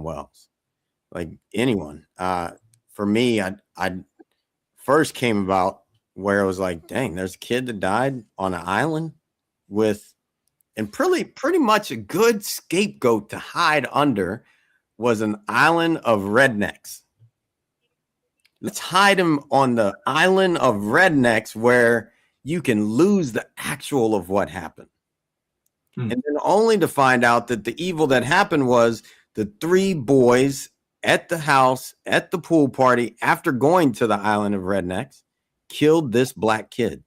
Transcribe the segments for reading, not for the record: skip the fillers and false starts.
Wells, like anyone. For me, I first came about where it was like, dang, there's a kid that died on an island with, and pretty much a good scapegoat to hide under was an island of rednecks. Let's hide him on the island of rednecks where you can lose the actual of what happened. And then only to find out that the evil that happened was the three boys at the house, at the pool party, after going to the island of rednecks, killed this black kid.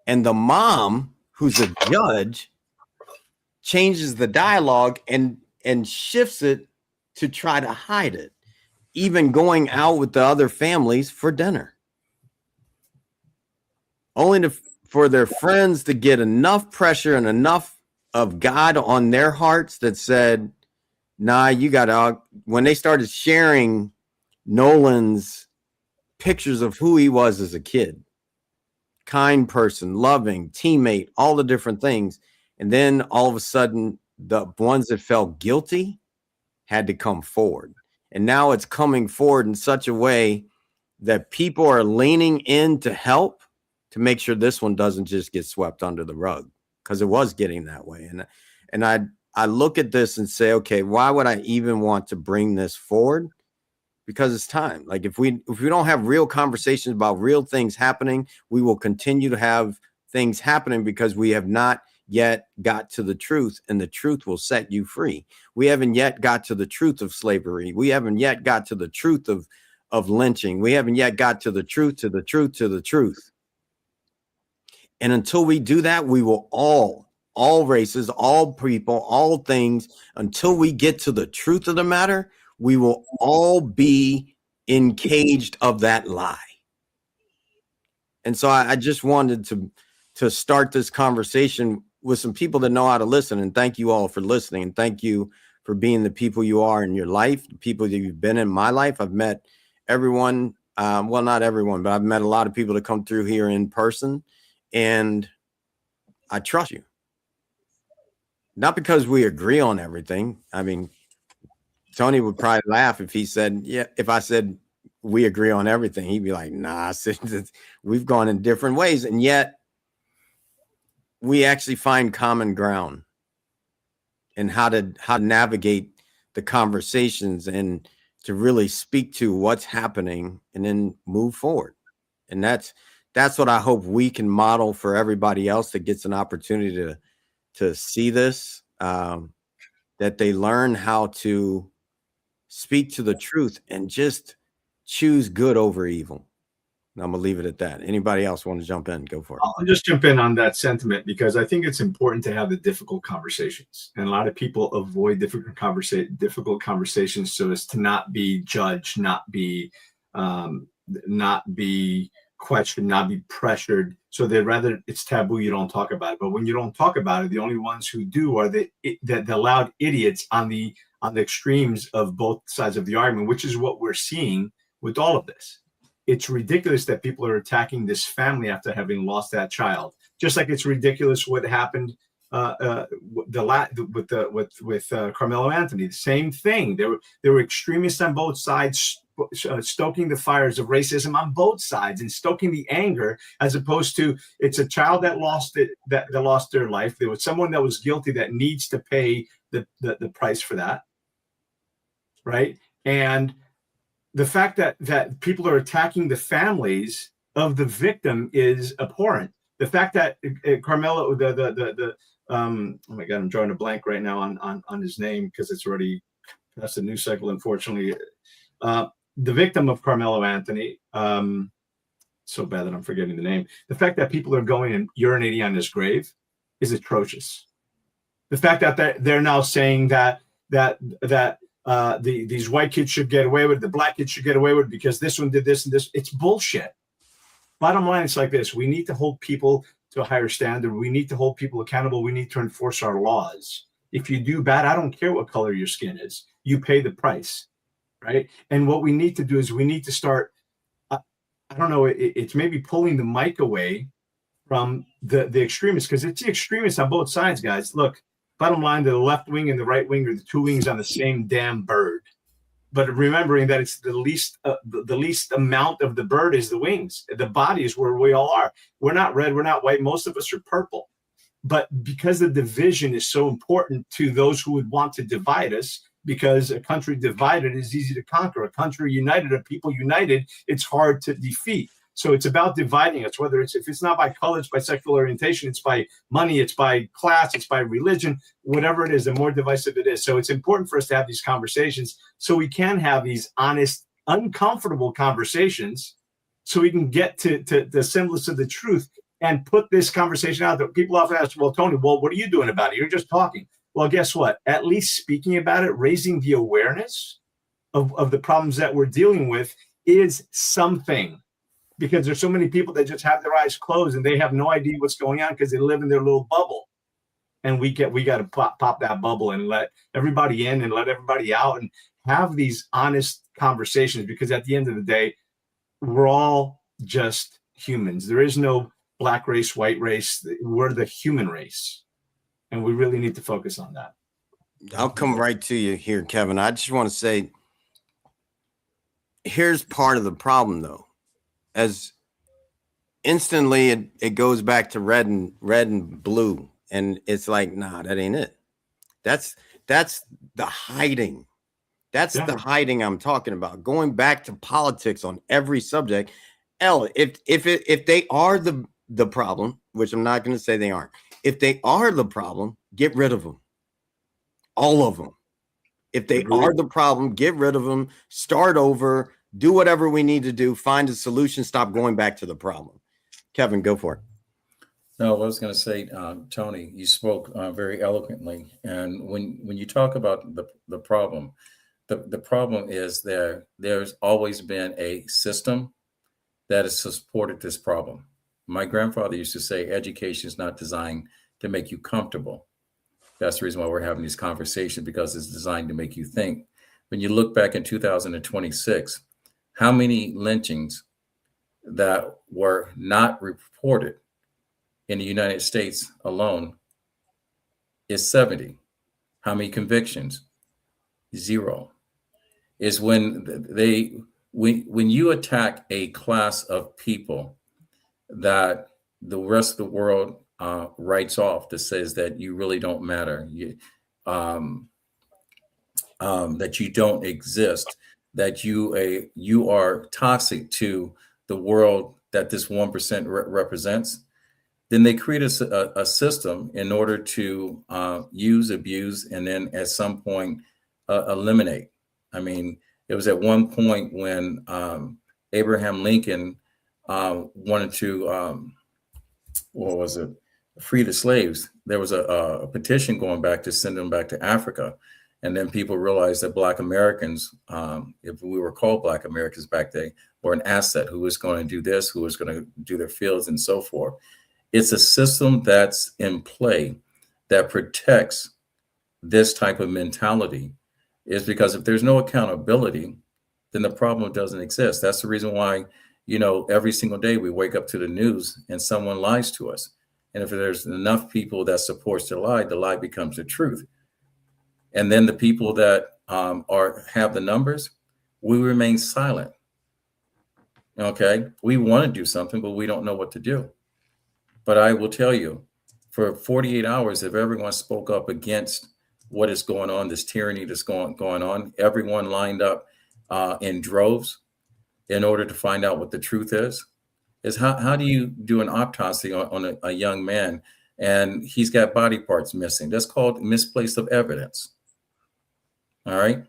And the mom, who's a judge, changes the dialogue and shifts it to try to hide it, even going out with the other families for dinner. Only for their friends to get enough pressure and enough of God on their hearts that said, nah, you got to, when they started sharing Nolan's pictures of who he was as a kid, kind person, loving, teammate, all the different things. And then all of a sudden, the ones that felt guilty had to come forward. And now it's coming forward in such a way that people are leaning in to help to make sure this one doesn't just get swept under the rug, because it was getting that way. And I look at this and say, okay, why would I even want to bring this forward? Because it's time. Like if we don't have real conversations about real things happening, we will continue to have things happening because we have not yet got to the truth, and the truth will set you free. We haven't yet got to the truth of slavery. We haven't yet got to the truth of lynching. We haven't yet got to the truth, to the truth, to the truth. And until we do that, we will all races, all people, all things, until we get to the truth of the matter, we will all be encaged of that lie. And so I just wanted to start this conversation with some people that know how to listen. And thank you all for listening. And thank you for being the people you are in your life, the people that you've been in my life. I've met everyone, well, not everyone, but I've met a lot of people that come through here in person. And I trust you. Not because we agree on everything. I mean, Tony would probably laugh if he said, yeah, if I said we agree on everything, he'd be like, nah, we've gone in different ways. And yet we actually find common ground and how to navigate the conversations and to really speak to what's happening and then move forward. And that's what I hope we can model for everybody else that gets an opportunity to see this, that they learn how to speak to the truth and just choose good over evil. And I'm going to leave it at that. Anybody else want to jump in? Go for it. I'll just jump in on that sentiment because I think it's important to have the difficult conversations. And a lot of people avoid difficult conversations so as to not be judged, not be questioned, not be pressured. So they'd rather it's taboo, you don't talk about it. But when you don't talk about it, the only ones who do are the loud idiots on the extremes of both sides of the argument, which is what we're seeing with all of this. It's ridiculous that people are attacking this family after having lost that child. Just like it's ridiculous what happened with Carmelo Anthony. The same thing. There were extremists on both sides, stoking the fires of racism on both sides and stoking the anger, as opposed to it's a child that lost their life. There was someone that was guilty that needs to pay the price for that, right? And the fact that people are attacking the families of the victim is abhorrent. The fact that Carmelo, oh my God, I'm drawing a blank right now on his name because it's already past the news cycle, unfortunately. The victim of Carmelo Anthony, so bad that I'm forgetting the name. The fact that people are going and urinating on his grave is atrocious. The fact that they're now saying that these white kids should get away with it, the black kids should get away with it because this one did this and this. It's bullshit. Bottom line, it's like this. We need to hold people to a higher standard. We need to hold people accountable. We need to enforce our laws. If you do bad, I don't care what color your skin is. You pay the price, right? And what we need to do is we need to start, I don't know, it's maybe pulling the mic away from the extremists, because it's the extremists on both sides, guys. Look, Bottom line, the left wing and the right wing are the two wings on the same damn bird. But remembering that it's the least amount of the bird is the wings. The body is where we all are. We're not red. We're not white. Most of us are purple. But because the division is so important to those who would want to divide us, because a country divided is easy to conquer. A country united, a people united, it's hard to defeat. So it's about dividing us, whether if it's not by color, it's by sexual orientation, it's by money, it's by class, it's by religion, whatever it is, the more divisive it is. So it's important for us to have these conversations so we can have these honest, uncomfortable conversations so we can get to the semblance of the truth and put this conversation out there. People often ask, well, Tony, well, what are you doing about it? You're just talking. Well, guess what? At least speaking about it, raising the awareness of the problems that we're dealing with is something. Because there's so many people that just have their eyes closed and they have no idea what's going on because they live in their little bubble. And we got to pop that bubble and let everybody in and let everybody out and have these honest conversations, because at the end of the day, we're all just humans. There is no black race, white race. We're the human race. And we really need to focus on that. I'll come right to you here, Kevin. I just want to say, here's part of the problem, though. As instantly it goes back to red and blue, and it's like, nah, that ain't it. That's the hiding. That's the hiding I'm talking about. Going back to politics on every subject. If they are the problem, which I'm not going to say they aren't. If they are the problem, get rid of them. All of them. If they are the problem, get rid of them. Start over. Do whatever we need to do. Find a solution. Stop going back to the problem. Kevin, go for it. No, I was going to say, Tony, you spoke very eloquently. And when you talk about the problem, the problem is there's always been a system that has supported this problem. My grandfather used to say, education is not designed to make you comfortable. That's the reason why we're having these conversations, because it's designed to make you think. When you look back in 2026, how many lynchings that were not reported in the United States alone is 70. How many convictions? 0. Is when you attack a class of people that the rest of the world writes off, that says that you really don't matter, that you don't exist, that you are toxic to the world that this 1% represents, then they create a system in order to use, abuse, and then at some point eliminate. I mean, it was at one point when Abraham Lincoln wanted to, free the slaves. There was a petition going back to send them back to Africa. And then people realized that Black Americans, if we were called Black Americans back then, were an asset. Who was going to do this, who was going to do their fields and so forth. It's a system that's in play that protects this type of mentality, is because if there's no accountability, then the problem doesn't exist. That's the reason why, every single day we wake up to the news and someone lies to us. And if there's enough people that supports the lie becomes the truth. And then the people that have the numbers, we remain silent. Okay, we want to do something, but we don't know what to do. But I will tell you, for 48 hours, if everyone spoke up against what is going on, this tyranny that's going on, everyone lined up in droves in order to find out what the truth is how do you do an autopsy on a young man and he's got body parts missing? That's called misplaced of evidence. All right.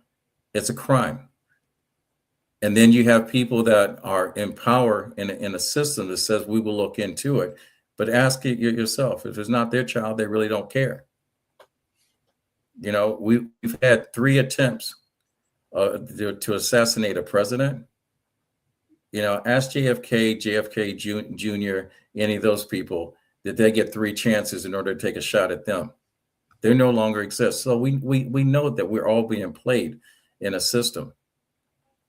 It's a crime. And then you have people that are in power in a system that says we will look into it. But ask it yourself. If it's not their child, they really don't care. We've had 3 attempts to assassinate a president. Ask JFK Jr., any of those people, did they get 3 chances in order to take a shot at them? They no longer exist. So we know that we're all being played in a system.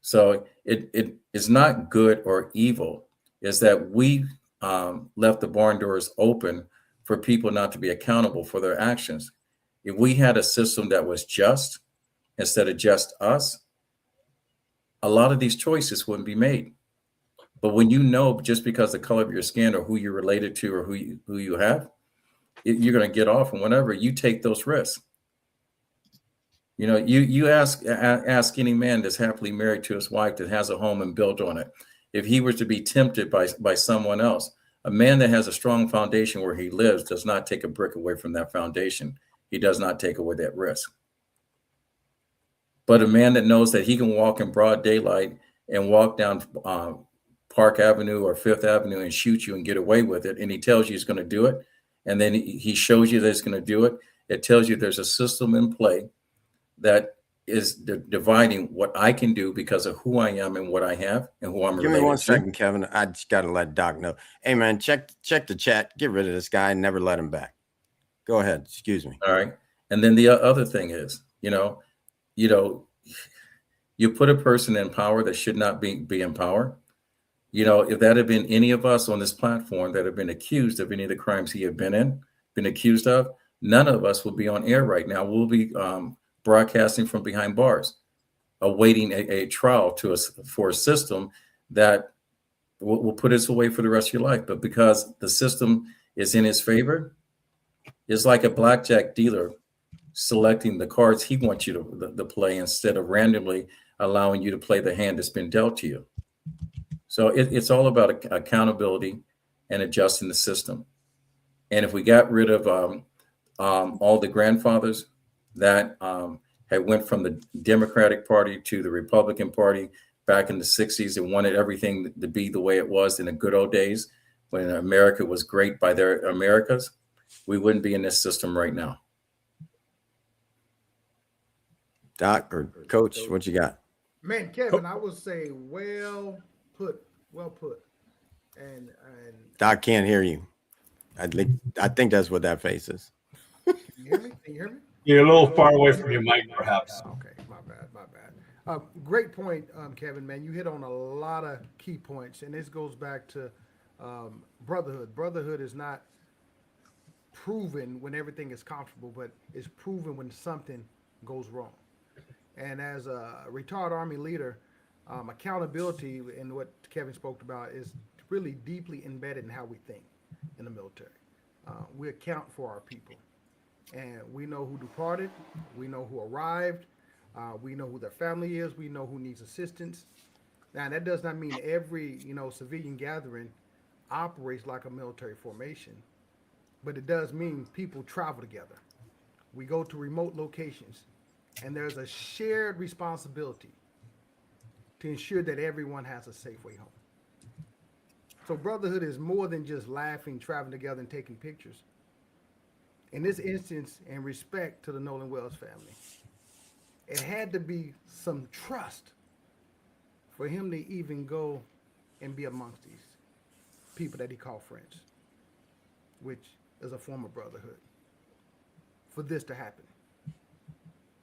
So it is not good or evil. Is that we left the barn doors open for people not to be accountable for their actions. If we had a system that was just instead of just us, a lot of these choices wouldn't be made. But when you know, just because the color of your skin or who you're related to or who you have, you're going to get off, and whenever you take those risks. You know, you ask any man that's happily married to his wife that has a home and built on it, if he were to be tempted by someone else, a man that has a strong foundation where he lives does not take a brick away from that foundation. He does not take away that risk. But a man that knows that he can walk in broad daylight and walk down Park Avenue or Fifth Avenue and shoot you and get away with it, and he tells you he's going to do it, and then he shows you that he's going to do it, it tells you there's a system in play that is dividing what I can do because of who I am and what I have and who I'm related to. Give me 1 second, Kevin. I just got to let Doc know. Hey, man, check the chat. Get rid of this guy and never let him back. Go ahead. Excuse me. All right. And then the other thing is, you put a person in power that should not be in power. You know, if that had been any of us on this platform that have been accused of any of the crimes he had been accused of, none of us will be on air right now. We'll be broadcasting from behind bars, awaiting a trial for a system that will put us away for the rest of your life. But because the system is in his favor, it's like a blackjack dealer selecting the cards he wants you to play instead of randomly allowing you to play the hand that's been dealt to you. So it's all about accountability and adjusting the system. And if we got rid of all the grandfathers that had went from the Democratic Party to the Republican Party back in the 60s and wanted everything to be the way it was in the good old days when America was great by their Americas, we wouldn't be in this system right now. Doc or Coach, what you got? Man, Kevin, I would say well put. And Doc can't hear you. I think that's what that face is. Can you hear me? Can you hear me? You're a little far away from your mic, perhaps. Okay, my bad. Great point, Kevin, man. You hit on a lot of key points, and this goes back to brotherhood. Brotherhood is not proven when everything is comfortable, but it's proven when something goes wrong. And as a retired Army leader, accountability and what Kevin spoke about is really deeply embedded in how we think in the military. We account for our people. And we know who departed, we know who arrived, we know who their family is, we know who needs assistance. Now, that does not mean every, civilian gathering operates like a military formation, but it does mean people travel together. We go to remote locations, and there's a shared responsibility to ensure that everyone has a safe way home. So brotherhood is more than just laughing, traveling together, and taking pictures. In this instance, in respect to the Nolan Wells family, it had to be some trust for him to even go and be amongst these people that he called friends, which is a form of brotherhood. For this to happen,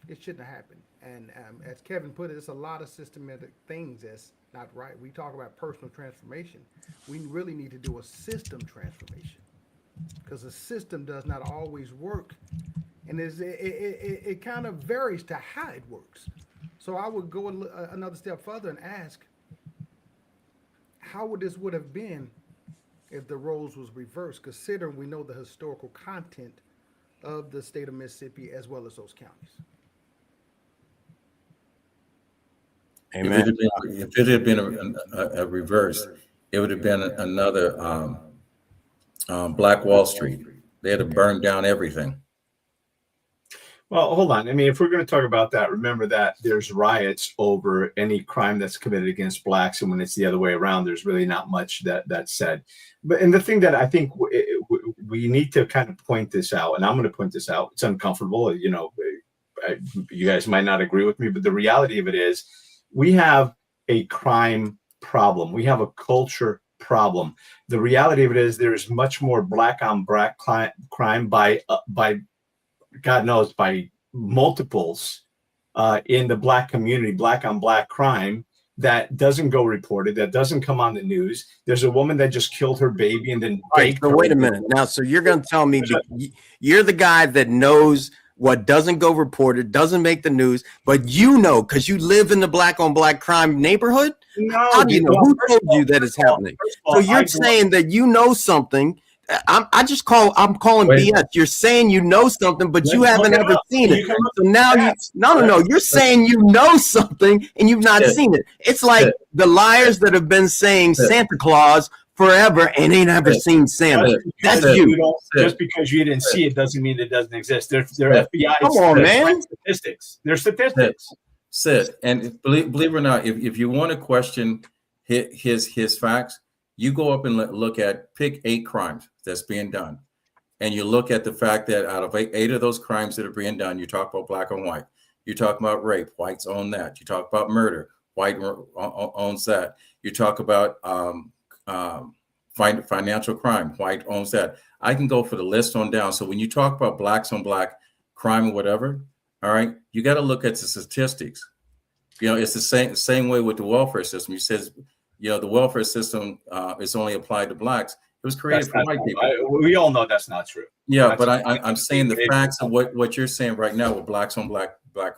it shouldn't have happened. And as Kevin put it, it's a lot of systematic things that's not right. We talk about personal transformation. We really need to do a system transformation, because the system does not always work, and it kind of varies to how it works. So I would go another step further and ask, how would have been if the roles was reversed, considering we know the historical content of the state of Mississippi as well as those counties? Amen. If it had been a reverse, it would have been another Black Wall Street. They had to burn down everything. Well, hold on. I mean, if we're going to talk about that, remember that there's riots over any crime that's committed against blacks, and when it's the other way around, there's really not much that's said. But and the thing that I think we need to kind of point this out, and I'm going to point this out. It's uncomfortable, you guys might not agree with me, but the reality of it is, we have a crime problem. We have a culture problem. The reality of it is, there is much more black on black crime by God knows, by multiples in the black community, black on black crime, that doesn't go reported, that doesn't come on the news. There's a woman that just killed her baby and then All right, so wait a minute now. So you're going to tell me you're the guy that knows what doesn't go reported, doesn't make the news, but you know, because you live in the black on black crime neighborhood. No, How do you know? well, Who first told of all- you that it's first of all- happening? first of all, So I you're grew saying that you know something. I'm calling Wait. BS. You're saying you know something, but you Let's haven't look it ever up. seen You it. can look So now you Yes. no. You're saying you know something and you've not Sid. seen it. It's like Sid. the liars that have been saying Sid. Santa Claus forever and ain't ever Sid. seen Santa. Sid. That's Sid. you. don't, Sid. just because you didn't see it doesn't mean it doesn't exist. They're Sid. FBI. Come on, man. Statistics. They're statistics. Sid, and believe it or not, if you want to question his facts, you go up and look at pick 8 crimes that's being done, and you look at the fact that out of eight of those crimes that are being done, you talk about black on white. You talk about rape, whites own that. You talk about murder, white owns that. You talk about financial crime, white owns that. I can go for the list on down. So when you talk about blacks on black crime or whatever, all right, you got to look at the statistics. You know, it's the same way with the welfare system. You says, you know, the welfare system is only applied to blacks. It was created That's for not white true. people. We all know that's not true. Yeah, That's but right. I'm saying the facts of what you're saying right now with blacks on black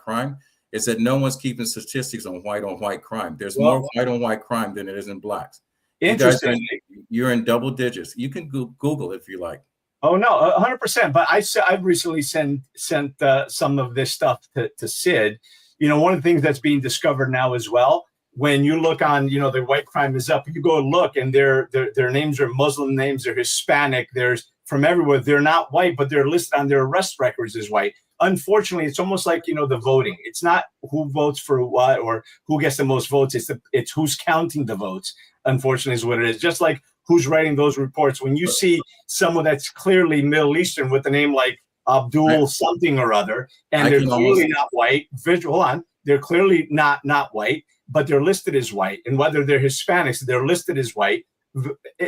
crime is that no one's keeping statistics on white crime. There's more white on white crime than it is in blacks. Interesting. You're in double digits. You can Google if you like. Oh no, 100%. But I've recently sent some of this stuff to Sid. You know, one of the things that's being discovered now as well, when you look on, you know, the white crime is up, you go look and their names are Muslim names, they're Hispanic, there's from everywhere. They're not white, but they're listed on their arrest records as white. Unfortunately, it's almost like, you know, the voting. It's not who votes for what or who gets the most votes. It's who's counting the votes. Unfortunately, is what it is. Just like who's writing those reports. When you see someone that's clearly Middle Eastern with a name like Abdul something or other, and they're clearly not white. Hold on, they're clearly not white, but they're listed as white. And whether they're Hispanics, they're listed as white.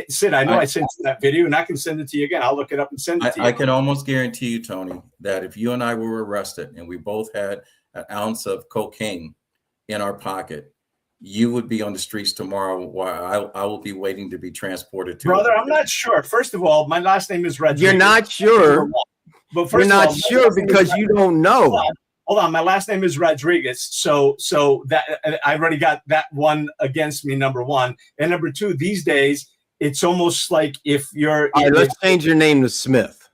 Sid, I know I sent you that video, and I can send it to you again. I'll look it up and send it to you. I can almost guarantee you, Tony, that if you and I were arrested and we both had an ounce of cocaine in our pocket, you would be on the streets tomorrow while I will be waiting to be transported to. Brother, I'm not sure. First of all, my last name is Rodriguez. You're not sure. But first You're not of all, sure because you don't know. Hold on, my last name is Rodriguez, so that I already got that one against me. Number one, and number two, these days it's almost like if you're. All right, let's change your name to Smith.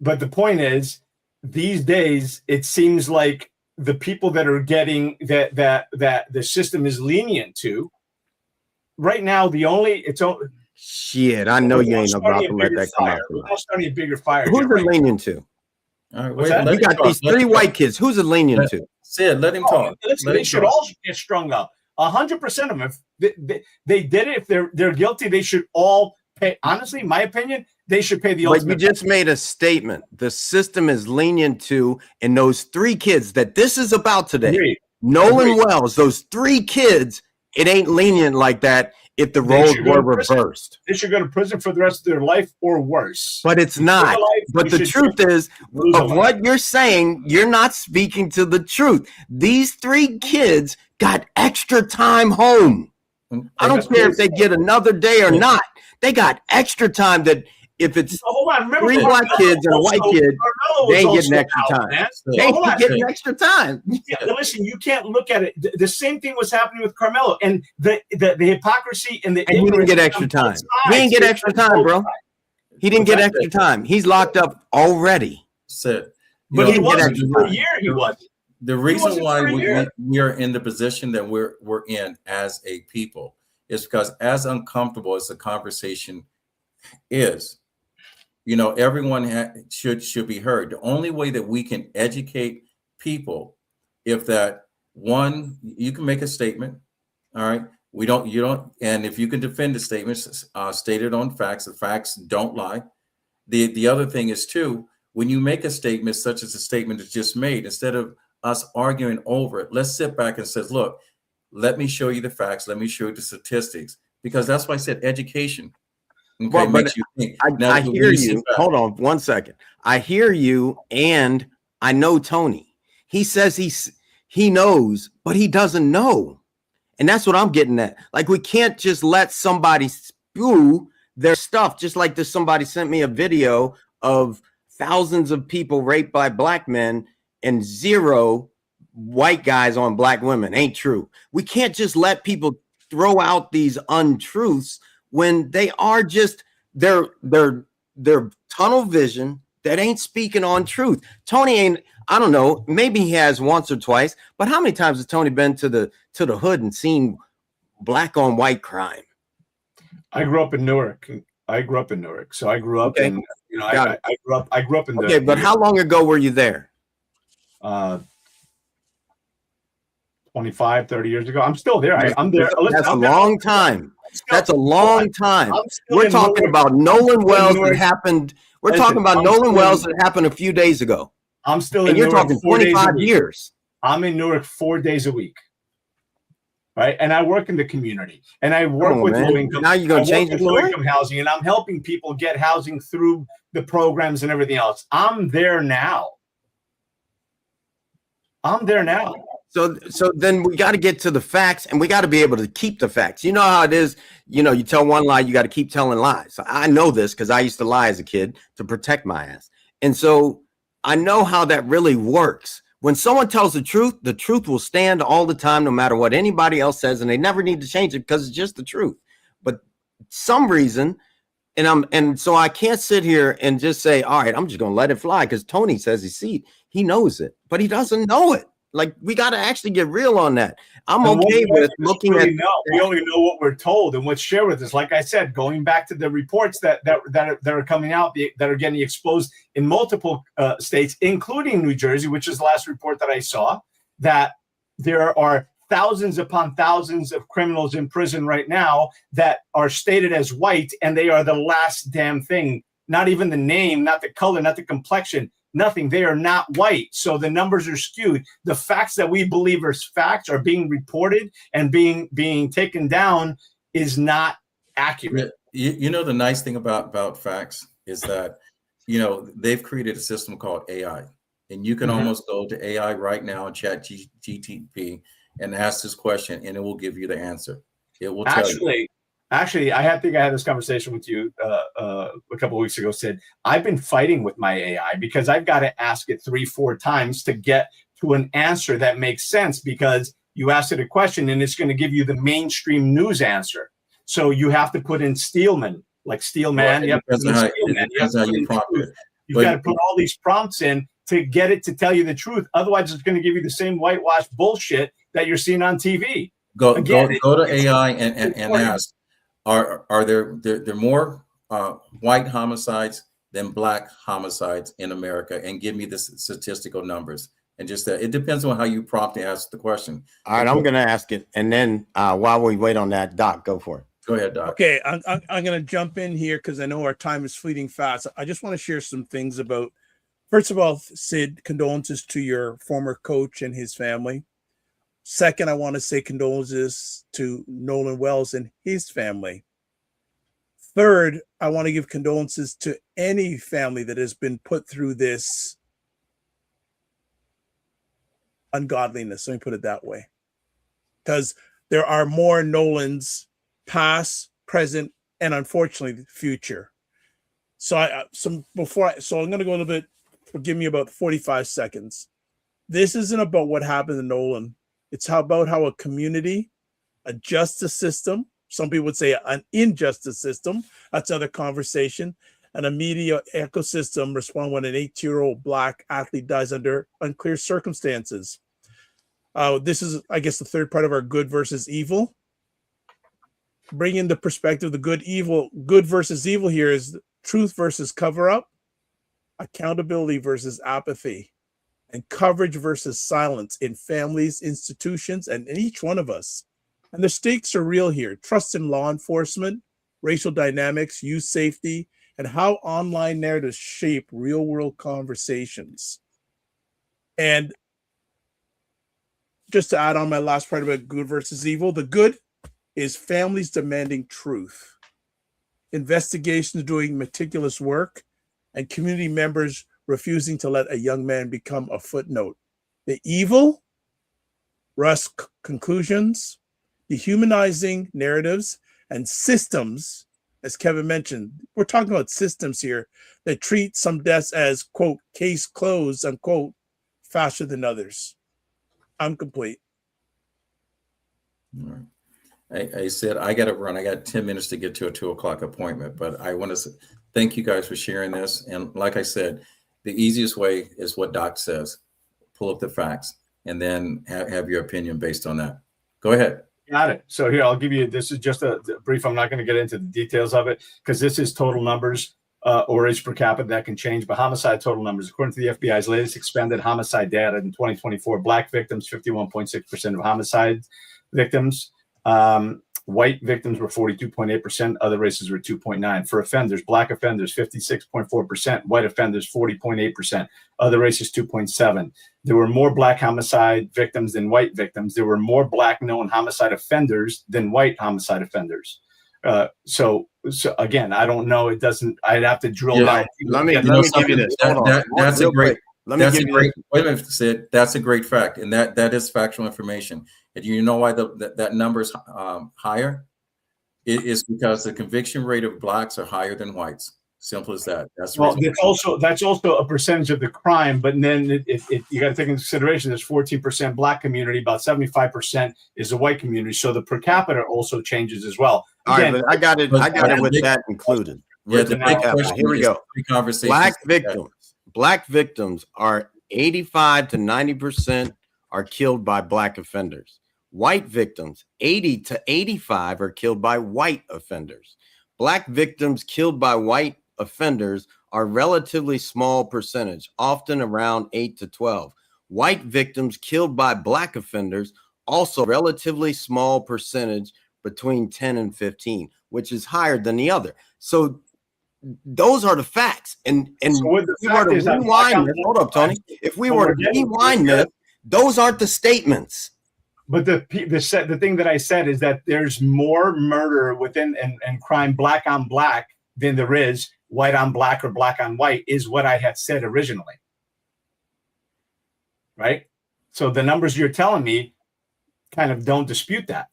But the point is, these days it seems like the people that are getting that the system is lenient to. Right now, Shit, I know you ain't about to let that come out. We're starting a bigger fire. Who's here, it lenient to? All right, What's that? You got these 3 white kids. Who's it lenient to? Sid, let him talk. Listen, they should all get strung up. 100% of them. If they did it, if they're guilty, they should all pay. Honestly, my opinion, they should pay the But ultimate. you just made a statement. The system is lenient to, and those 3 kids that this is about today, Agreed. Nolan Agreed. Wells, those 3 kids, it ain't lenient like that if the They roles should go were to prison. reversed. They should go to prison for the rest of their life or worse. But it's not. But the truth is, of what you're saying, you're not speaking to the truth. These 3 kids got extra time home. I don't care if they get another day or not. They got extra time that if it's hold on. Remember 3 black kids and a white kid, they ain't getting extra time. They ain't getting extra time. Yeah, listen, you can't look at it. The same thing was happening with Carmelo, and the hypocrisy and the. And he didn't get extra time. He didn't get extra time, bro. He didn't get extra time. He's locked up already. Sid, But he he didn't get wasn't extra for a time. year. He wasn't. The reason wasn't why for a year. we are in the position that we're in as a people is because as uncomfortable as the conversation is, you know, everyone should be heard. The only way that we can educate people, if that one, you can make a statement, all right. You don't, and if you can defend the statements, stated on facts, the facts don't lie. The other thing is too, when you make a statement such as the statement that's just made, instead of us arguing over it, let's sit back and says, look, let me show you the facts. Let me show you the statistics, because that's why I said education. Okay, Well, but makes you think. I Now, hear when sit you. back- Hold on 1 second. I hear you, and I know Tony. He says he knows, but he doesn't know. And that's what I'm getting at. Like, we can't just let somebody spew their stuff. Just like this, somebody sent me a video of thousands of people raped by black men and 0 white guys on black women. Ain't true. We can't just let people throw out these untruths when they are just their tunnel vision that ain't speaking on truth. Tony ain't, I don't know, maybe he has once or twice, but how many times has Tony been to the hood and seen black on white crime? I grew up in Newark. So I grew up in, I grew up in Okay, but how long ago were you there? 25, 30 years ago. I'm still there. I'm there. That's a long time. That's a long time. We're talking Newark. about Nolan Wells that Newark. happened. We're Listen, talking about I'm Nolan still Wells in- that happened a few days ago. I'm still in And you're Newark talking 4 days a 25 week. years. I'm in Newark 4 days a week. Right. And I work in the community and I work Come on, with man. low income. Now you're gonna change the low story? income housing, and I'm helping people get housing through the programs and everything else. I'm there now. So then we got to get to the facts, and we got to be able to keep the facts. You know how it is. You know, you tell one lie, you got to keep telling lies. So I know this because I used to lie as a kid to protect my ass. And so I know how that really works. When someone tells the truth will stand all the time, no matter what anybody else says, and they never need to change it because it's just the truth. But some reason, and so I can't sit here and just say, all right, I'm just going to let it fly because Tony says he knows it, but he doesn't know it. Like, we got to actually get real on that. I'm okay with looking at. We only know what we're told and what's shared with us. Like I said, going back to the reports that are coming out, that are getting exposed in multiple states, including New Jersey, which is the last report that I saw, that there are thousands upon thousands of criminals in prison right now that are stated as white, and they are the last damn thing. Not even the name, not the color, not the complexion. Nothing. They are not white. So the numbers are skewed. The facts that we believe are facts are being reported and being taken down is not accurate. You know, the nice thing about facts is that, you know, they've created a system called AI, and you can almost go to AI right now and chat GTP and ask this question, and it will give you the answer. It will tell you. Actually, I think I had this conversation with you a couple of weeks ago. Said I've been fighting with my AI because I've got to ask it 3-4 times to get to an answer that makes sense, because you ask it a question and it's going to give you the mainstream news answer. So you have to put in Steelman, like Steelman. Well, it depends how you prompt it. You've got to put all these prompts in to get it to tell you the truth. Otherwise, it's going to give you the same whitewash bullshit that you're seeing on TV. Go to AI and ask. Are there more white homicides than black homicides in America? And give me the statistical numbers. And just that it depends on how you prompt and ask the question. All right, I'm going to ask it. And then while we wait on that, Doc, go for it. Go ahead, Doc. Okay, I'm going to jump in here because I know our time is fleeting fast. I just want to share some things about, first of all, Sid, condolences to your former coach and his family. Second, I want to say condolences to Nolan Wells and his family. Third, I want to give condolences to any family that has been put through this ungodliness. Let me put it that way. Because there are more Nolans, past, present, and unfortunately future. So I'm going to go a little bit, forgive me, about 45 seconds. This isn't about what happened to Nolan. It's about how a community, a justice system, some people would say an injustice system, that's another conversation, and a media ecosystem respond when an 18-year-old black athlete dies under unclear circumstances. This is, I guess, the third part of our good versus evil. Bring in the perspective, the good versus evil here is truth versus cover-up, accountability versus apathy, and coverage versus silence in families, institutions, and in each one of us. And the stakes are real here. Trust in law enforcement, racial dynamics, youth safety, and how online narratives shape real-world conversations. And just to add on my last part about good versus evil, the good is families demanding truth, investigations doing meticulous work, and community members refusing to let a young man become a footnote. The evil, rush conclusions, dehumanizing narratives, and systems as Kevin mentioned, we're talking about systems here that treat some deaths as, quote, case closed, unquote, faster than others. I'm complete. All right. I said I got to run. I got 10 minutes to get to a 2:00 appointment, but I want to thank you guys for sharing this. And like I said, the easiest way is what Doc says. Pull up the facts and then have your opinion based on that. Go ahead. Got it. So here, I'll give you, this is just a brief. I'm not going to get into the details of it because this is total numbers or age per capita that can change, but homicide total numbers. According to the FBI's latest expanded homicide data in 2024, Black victims, 51.6% of homicide victims. White victims were 42.8%. Other races were 2.9%. For offenders, Black offenders, 56.4%. White offenders, 40.8%. Other races, 2.7%. There were more Black homicide victims than white victims. There were more Black known homicide offenders than white homicide offenders. So again, I don't know. It doesn't. I'd have to drill down. Let me give you this. That's a great. Let me give you this. Wait a minute, Sid. That's a great fact, and that is factual information. And you know why that number is higher? It is because the conviction rate of Blacks are higher than whites. Simple as that. That's also a percentage of the crime. But then if you got to take into consideration, there's 14% Black community, about 75% is the white community. So the per capita also changes as well. Again, all right, but I got it with that included. Yeah, the big question. Here we go. Conversation. Black victims are 85 to 90% are killed by Black offenders. White victims, 80 to 85 are killed by white offenders. Black victims killed by white offenders are relatively small percentage, often around 8 to 12. White victims killed by Black offenders, also relatively small percentage, between 10 and 15, which is higher than the other. So those are the facts. And so if we were to rewind this, hold up, Tony. If we were to rewind this, those aren't the statements. But the thing that I said is that there's more murder within and crime Black on Black than there is white on Black or Black on white, is what I had said originally. Right? So the numbers you're telling me kind of don't dispute that.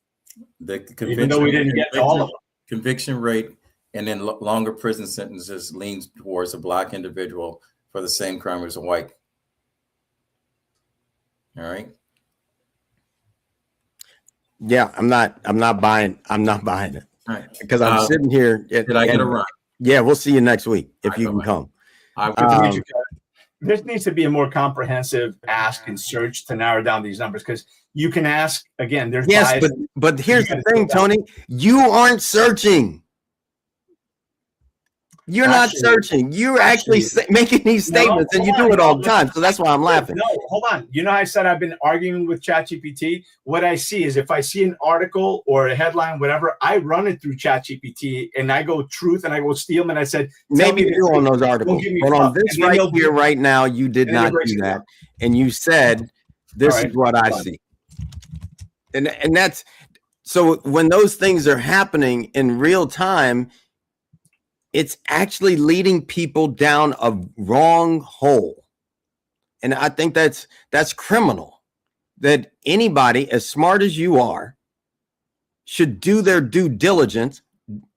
Even though we didn't get to all of them. Conviction rate and then longer prison sentences leans towards a Black individual for the same crime as a white. All right. Yeah, I'm not buying it. All right. Because I'm sitting here. Did I get a run? Yeah, we'll see you next week if you can come. There needs to be a more comprehensive ask and search to narrow down these numbers, because you can ask again. There's yes, but here's the thing, Tony. You aren't searching. You're not searching. You're actually making these statements, and you do it all the time. So that's why I'm laughing. No, hold on. You know how I said I've been arguing with ChatGPT? What I see is if I see an article or a headline, whatever, I run it through ChatGPT and I go truth and I go Steelman. And I said, maybe you're on those articles. But on this right here, right now, you did not do that. And you said, this is what I see. And that's so when those things are happening in real time, it's actually leading people down a wrong hole. And I think that's criminal, that anybody as smart as you are should do their due diligence.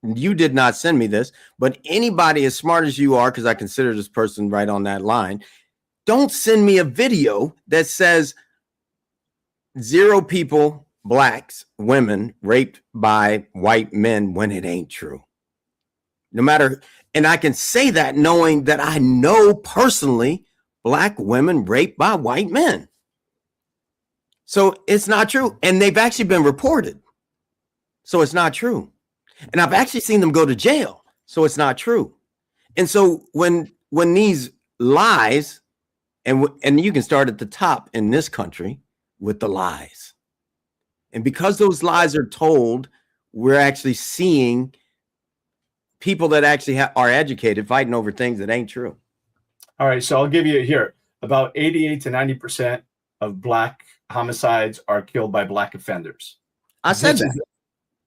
You did not send me this, but anybody as smart as you are, because I consider this person right on that line, don't send me a video that says 0 people, Blacks, women raped by white men when it ain't true. No matter, and I can say that knowing that I know personally Black women raped by white men. So it's not true. And they've actually been reported. So it's not true. And I've actually seen them go to jail. So it's not true. And so when these lies, and you can start at the top in this country with the lies. And because those lies are told, we're actually seeing people that actually are educated fighting over things that ain't true. All right, so I'll give you here. About 88 to 90% of Black homicides are killed by Black offenders. I said that.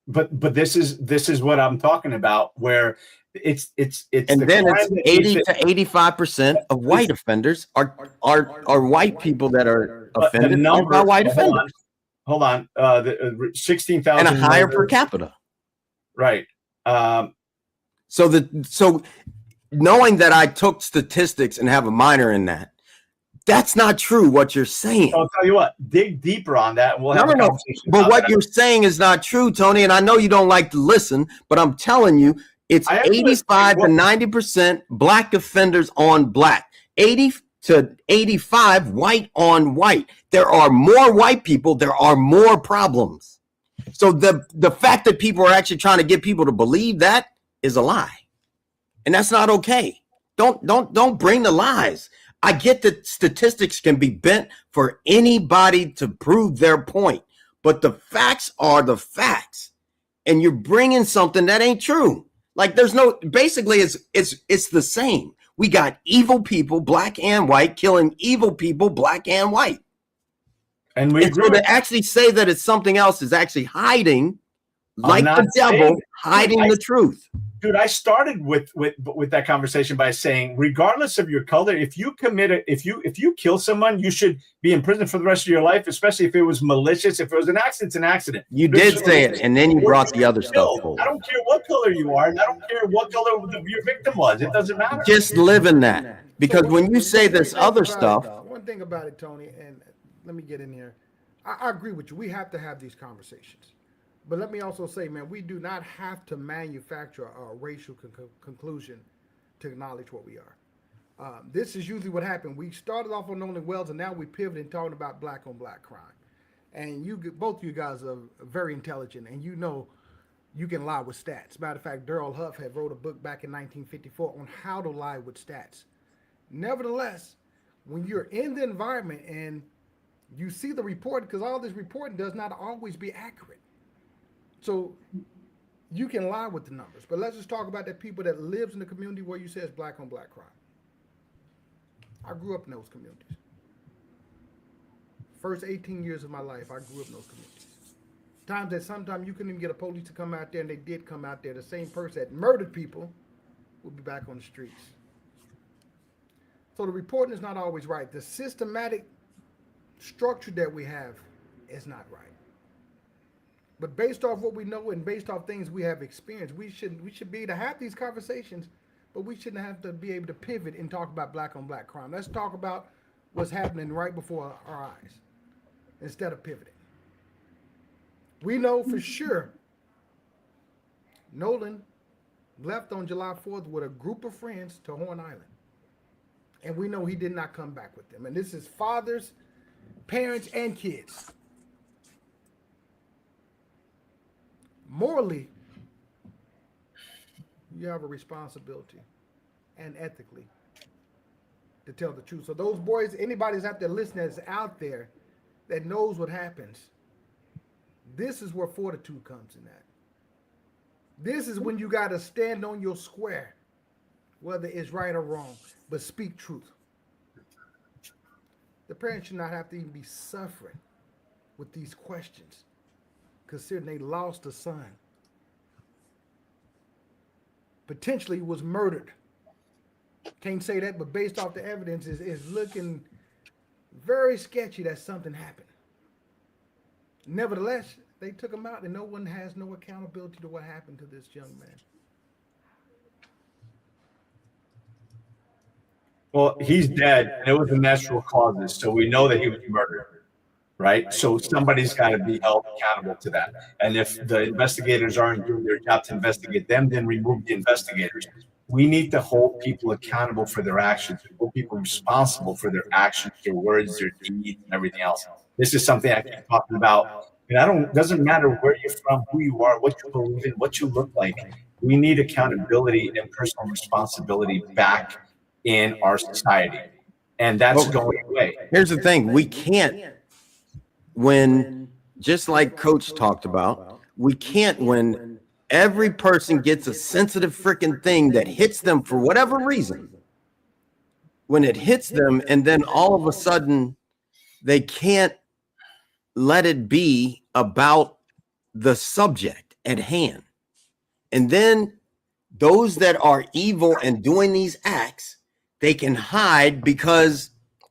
But this is what I'm talking about, where it's and then it's 80 to 85% of white offenders are white people that are offended by white offenders. Hold on. 16,000 and a higher per capita. Right. So knowing that I took statistics and have a minor in that, that's not true what you're saying. I'll tell you what, dig deeper on that and we'll have a conversation. But about what that. you're saying is not true, Tony. And I know you don't like to listen, but I'm telling you, it's I actually- 85 to 90% black offenders on black, 80 to 85 white on white. There are more white people. There are more problems. So the fact that people are actually trying to get people to believe that is a lie. And that's not okay. Don't bring the lies. I get that statistics can be bent for anybody to prove their point, but the facts are the facts. And you're bringing something that ain't true. Like there's no, basically it's the same. We got evil people, black and white, killing evil people, black and white. And we And agree. so to actually say that it's something else is actually hiding, like not the devil, saying- hiding I- the truth. Dude, I started with that conversation by saying, regardless of your color, if you kill someone, you should be in prison for the rest of your life, especially if it was malicious. If it was an accident, it's an accident. You did say it, and then you brought the other stuff Still, I forward. don't care what color you are, and I don't care what color your victim was. It doesn't matter. Just live in that. Because So when you say one this thing other about stuff, one thing about it, Tony, and let me get in here. I agree with you. We have to have these conversations. But let me also say, man, we do not have to manufacture a racial conclusion to acknowledge what we are. This is usually what happened. We started off on Nolan Wells, and now we pivoted and talking about black on black crime. And both of you guys are very intelligent, and you know you can lie with stats. Matter of fact, Daryl Huff had wrote a book back in 1954 on how to lie with stats. Nevertheless, when you're in the environment and you see the report, because all this reporting does not always be accurate. So you can lie with the numbers, but let's just talk about the people that lives in the community where you say it's black on black crime. I grew up in those communities. First 18 years of my life, I grew up in those communities. Times that sometimes you couldn't even get a police to come out there, and they did come out there. The same person that murdered people will be back on the streets. So the reporting is not always right. The systematic structure that we have is not right. But based off what we know and based off things we have experienced, we should be able to have these conversations, but we shouldn't have to be able to pivot and talk about black on black crime. Let's talk about what's happening right before our eyes instead of pivoting. We know for sure Nolan left on July 4th with a group of friends to Horn Island. And we know he did not come back with them. And this is fathers, parents, and kids. Morally, you have a responsibility and ethically to tell the truth. So those boys, anybody's out there listening that's out there that knows what happens, this is where fortitude comes in that. This is when you got to stand on your square, whether it's right or wrong, but speak truth. The parents should not have to even be suffering with these questions, considering they lost a son. Potentially was murdered. Can't say that, but based off the evidence, is looking very sketchy that something happened. Nevertheless, they took him out and no one has no accountability to what happened to this young man. Well, he's dead, and it was a natural causes, so we know that he was murdered, right? So somebody's got to be held accountable to that. And if the investigators aren't doing their job to investigate them, then remove the investigators. We need to hold people accountable for their actions, hold people responsible for their actions, their words, their deeds, and everything else. This is something I keep talking about. And doesn't matter where you're from, who you are, what you believe in, what you look like. We need accountability and personal responsibility back in our society. And that's going away. here's the thing. We can't, when, just like Coach talked about, we can't, when every person gets a sensitive freaking thing that hits them for whatever reason, when it hits them and then all of a sudden they can't let it be about the subject at hand. And then those that are evil and doing these acts, they can hide because,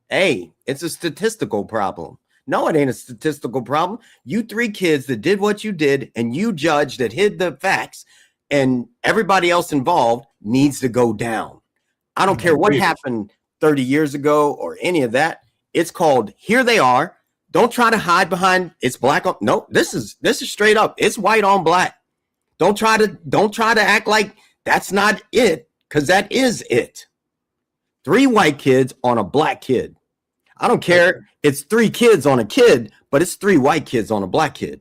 hey, it's a statistical problem. No, it ain't a statistical problem. You three kids that did what you did and you judged that hid the facts, and everybody else involved needs to go down. I don't care what happened 30 years ago or any of that. It's called, here they are. Don't try to hide behind it's black on. No, this is straight up. It's white on black. Don't try to act like that's not it, because that is it. 3 white kids on a black kid. I don't care. It's 3 kids on a kid, but it's 3 white kids on a black kid.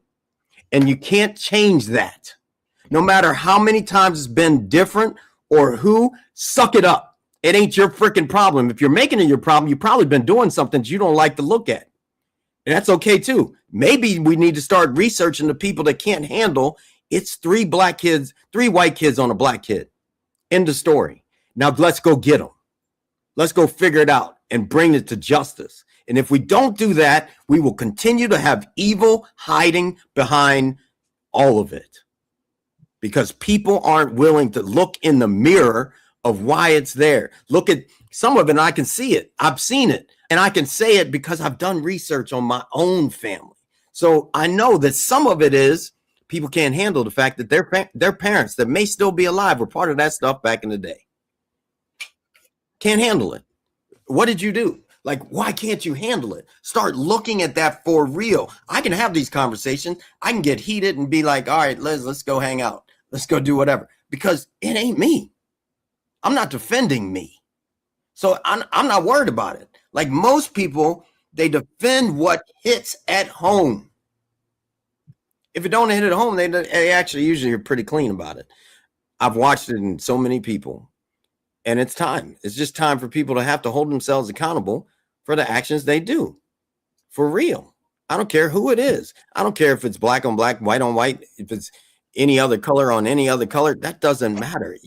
And you can't change that. No matter how many times it's been different or who, suck it up. It ain't your freaking problem. If you're making it your problem, you've probably been doing something that you don't like to look at. And that's okay too. Maybe we need to start researching the people that can't handle it's 3 black kids, 3 white kids on a black kid. End of story. Now let's go get them. Let's go figure it out and bring it to justice. And if we don't do that, we will continue to have evil hiding behind all of it, because people aren't willing to look in the mirror of why it's there. Look at some of it and I can see it. I've seen it, and I can say it because I've done research on my own family. So I know that some of it is people can't handle the fact that their parents that may still be alive were part of that stuff back in the day. Can't handle it. What did you do? Like, why can't you handle it? Start looking at that for real. I can have these conversations. I can get heated and be like, all right, let's go hang out. Let's go do whatever, because it ain't me. I'm not defending me. So I'm not worried about it. Like most people, they defend what hits at home. If it don't hit at home, they actually usually are pretty clean about it. I've watched it in so many people, and it's time. It's just time for people to have to hold themselves accountable for the actions they do. For real. I don't care who it is. I don't care if it's black on black, white on white, if it's any other color on any other color. That doesn't matter.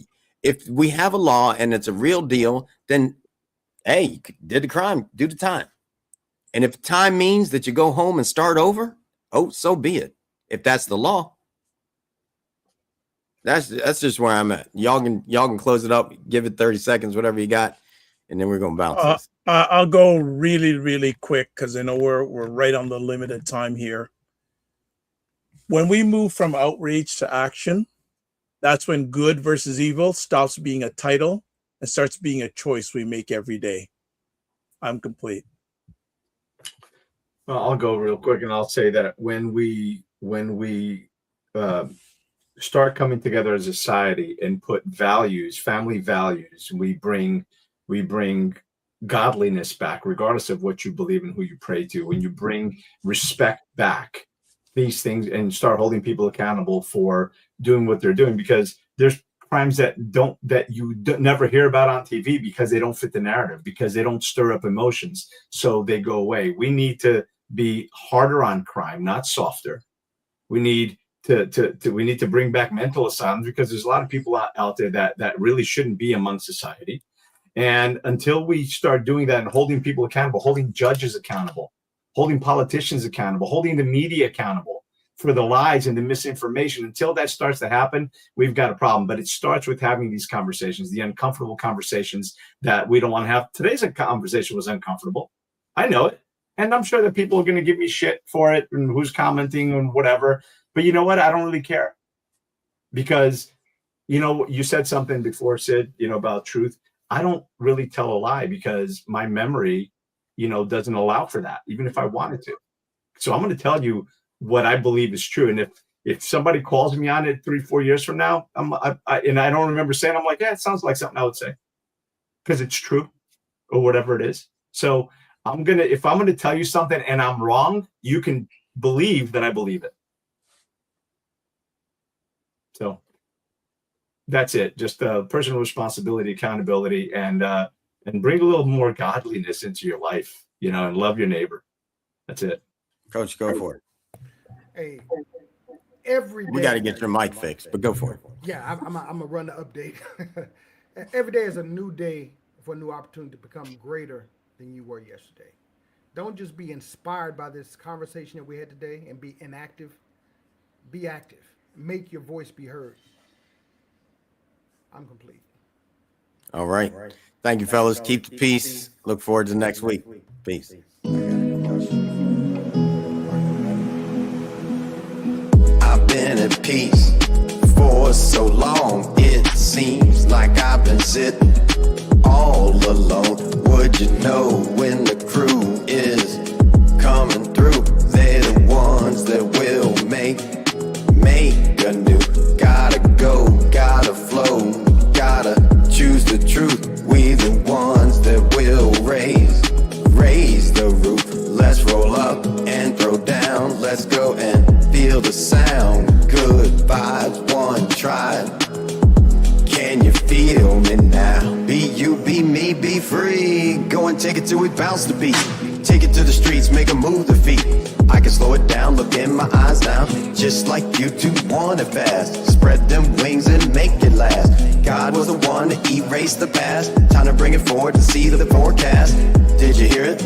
If we have a law and it's a real deal, then, hey, you did the crime, do the time. And if time means that you go home and start over, oh, so be it. If that's the law. That's just where I'm at. Y'all can close it up, give it 30 seconds, whatever you got, and then we're gonna bounce this. I'll go really, really quick because I know we're right on the limited time here. When we move from outrage to action, that's when good versus evil stops being a title and starts being a choice we make every day. I'm complete. Well, I'll go real quick and I'll say that when we start coming together as a society and put values, family values, we bring godliness back, regardless of what you believe and who you pray to. When you bring respect back, these things, and start holding people accountable for doing what they're doing, because there's crimes that you never hear about on TV because they don't fit the narrative, because they don't stir up emotions, so they go away. We need to be harder on crime, not softer. We need to bring back mental asylums, because there's a lot of people out there that really shouldn't be among society. And until we start doing that and holding people accountable, holding judges accountable, holding politicians accountable, holding the media accountable for the lies and the misinformation, until that starts to happen, we've got a problem. But it starts with having these conversations, the uncomfortable conversations that we don't want to have. Today's conversation was uncomfortable. I know it. And I'm sure that people are going to give me shit for it and who's commenting and whatever. But you know what? I don't really care, because, you said something before, Sid, about truth. I don't really tell a lie because my memory, doesn't allow for that, even if I wanted to. So I'm going to tell you what I believe is true. And if somebody calls me on it 3-4 years from now, and I don't remember saying, I'm like, yeah, it sounds like something I would say, because it's true or whatever it is. So if I'm going to tell you something and I'm wrong, you can believe that I believe it. So that's it. Just personal responsibility, accountability, and bring a little more godliness into your life, and love your neighbor. That's it. Coach, go for it. Hey, every day. We got to get your mic fixed, but go for it. Yeah, I'm gonna run the update. Every day is a new day for a new opportunity to become greater than you were yesterday. Don't just be inspired by this conversation that we had today and be inactive. Be active. Make your voice be heard. I'm complete. All right. Thank you, fellas. Keep the peace. Look forward to next week. Peace. I've been at peace for so long. It seems like I've been sitting all alone. Would you know when the crew is coming through? They're the ones that will make anew. Gotta go, gotta flow, gotta choose the truth. We the ones that will raise the roof. Let's roll up and throw down. Let's go and feel the sound. Good vibes, one try. Can you feel me now? Be you, be me, be free. Go and take it till we bounce the beat. Take it to the streets, make a move the feet. I can slow it down, look in my eyes now. Just like you two want it fast. Spread them wings and make it last. God was the one to erase the past. Time to bring it forward to see the forecast. Did you hear it?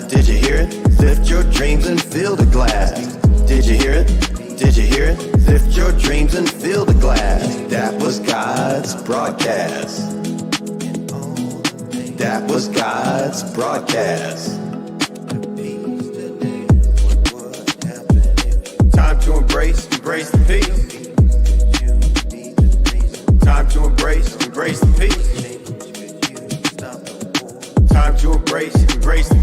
Did you hear it? Lift your dreams and fill the glass. Did you hear it? Did you hear it? Lift your dreams and fill the glass. That was God's broadcast. That was God's broadcast. Time to embrace the peace. Time to embrace the peace. Time to embrace the